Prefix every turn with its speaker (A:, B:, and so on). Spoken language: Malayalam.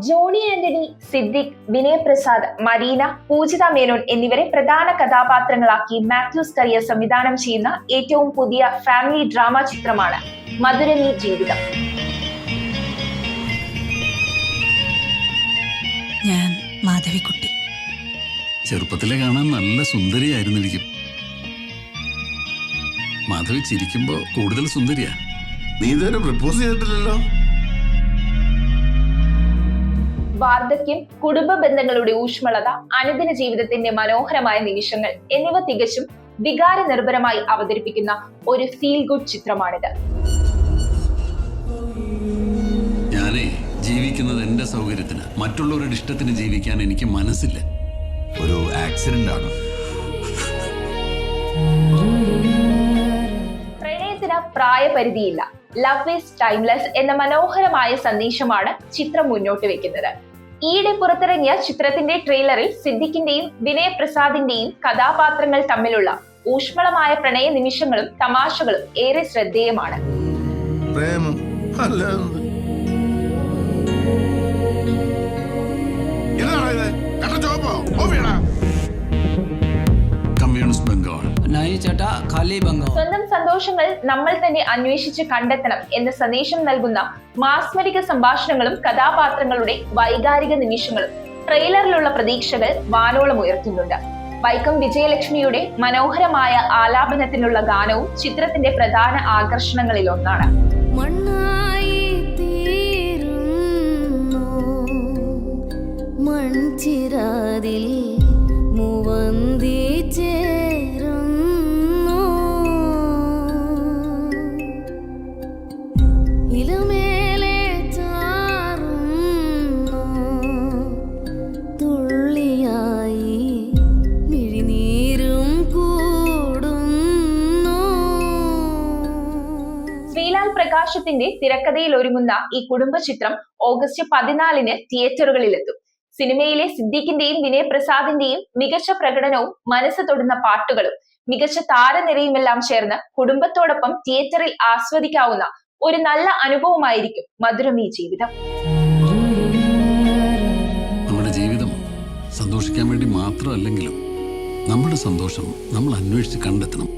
A: ജോണി ആന്റണി, സിദ്ദിഖ്, വിനയ് പ്രസാദ്, മരീന, പൂജിത മേനോൻ എന്നിവരെ പ്രധാന കഥാപാത്രങ്ങളാക്കി മാത്യൂസ് കറിയ സംവിധാനം ചെയ്യുന്ന ഏറ്റവും പുതിയ ഫാമിലി ഡ്രാമ ചിത്രമാണ് മധുരമീ ജീവിതം.
B: ഞാൻ മാധവിക്കുട്ടി.
C: ചെറുപ്പത്തിലെ കാണാൻ നല്ല സുന്ദരിയായിരുന്നിരിക്കും. മാധവി ചിരിക്കുമ്പോ കൂടുതൽ സുന്ദരിയാ.
D: നീ ഇതുവരെ പ്രപ്പോസ് ചെയ്തിട്ടില്ലല്ലോ.
A: വാർദ്ധക്യം, കുടുംബ ബന്ധങ്ങളുടെ ഊഷ്മളത, അനുദിന ജീവിതത്തിന്റെ മനോഹരമായ നിമിഷങ്ങൾ എന്നിവ തികച്ചും വികാര നിർഭരമായി അവതരിപ്പിക്കുന്ന ഒരു ഫീൽ ഗുഡ് ചിത്രമാണിത്.
C: ഞാനേ ജീവിക്കുന്നത് എന്റെ സൗകര്യത്തിന്, മറ്റുള്ളവരുടെ ഇഷ്ടത്തിന് ജീവിക്കാൻ എനിക്ക് മനസ്സില്ല.
D: ഒരു ആക്സിഡന്റ് ആണ്.
A: പ്രണയത്തിന് പ്രായപരിധിയില്ല, ലവ് ഈസ് ടൈംലെസ് എന്ന മനോഹരമായ സന്ദേശമാണ് ചിത്രം മുന്നോട്ട് വെക്കുന്നത്. ഈയിടെ പുറത്തിറങ്ങിയ ചിത്രത്തിന്റെ ട്രെയിലറിൽ സിദ്ദിഖിന്റെയും വിനയ് പ്രസാദിന്റെയും കഥാപാത്രങ്ങൾ തമ്മിലുള്ള ഊഷ്മളമായ പ്രണയ നിമിഷങ്ങളും തമാശകളും ഏറെ ശ്രദ്ധേയമാണ്.
D: പ്രേമം
C: കമ്മ്യൂണിസ്റ്റ് ബംഗാൾ.
A: സ്വന്തം സന്തോഷങ്ങൾ നമ്മൾ തന്നെ അന്വേഷിച്ച് കണ്ടെത്തണം എന്ന സന്ദേശം നൽകുന്ന മാസ്മരിക സംഭാഷണങ്ങളും കഥാപാത്രങ്ങളുടെ വൈകാരിക നിമിഷങ്ങളും ട്രെയിലറിലുള്ള പ്രതീക്ഷകൾ വാനോളം ഉയർത്തുന്നുണ്ട്. വൈക്കം വിജയലക്ഷ്മിയുടെ മനോഹരമായ ആലാപനത്തിനുള്ള ഗാനവും ചിത്രത്തിന്റെ പ്രധാന ആകർഷണങ്ങളിൽ ഒന്നാണ്. ശ്രീലാൽ പ്രകാശത്തിന്റെ തിരക്കഥയിൽ ഒരുങ്ങുന്ന ഈ കുടുംബ ചിത്രം ഓഗസ്റ്റ് 14 തിയേറ്ററുകളിലെത്തും. സിനിമയിലെ സിദ്ദിഖിന്റെയും വിനയ് പ്രസാദിന്റെയും മികച്ച പ്രകടനവും മനസ്സ് തൊടുന്ന പാട്ടുകളും മികച്ച താരനിരയുമെല്ലാം ചേർന്ന് കുടുംബത്തോടൊപ്പം തിയേറ്ററിൽ ആസ്വദിക്കാവുന്ന ഒരു നല്ല അനുഭവമായിരിക്കും മധുരമീ ജീവിതം.
C: നമ്മുടെ ജീവിതം സന്തോഷിക്കാൻ വേണ്ടി മാത്രമല്ലെങ്കിലും നമ്മുടെ സന്തോഷം നമ്മൾ അന്വേഷിച്ച് കണ്ടെത്തണം.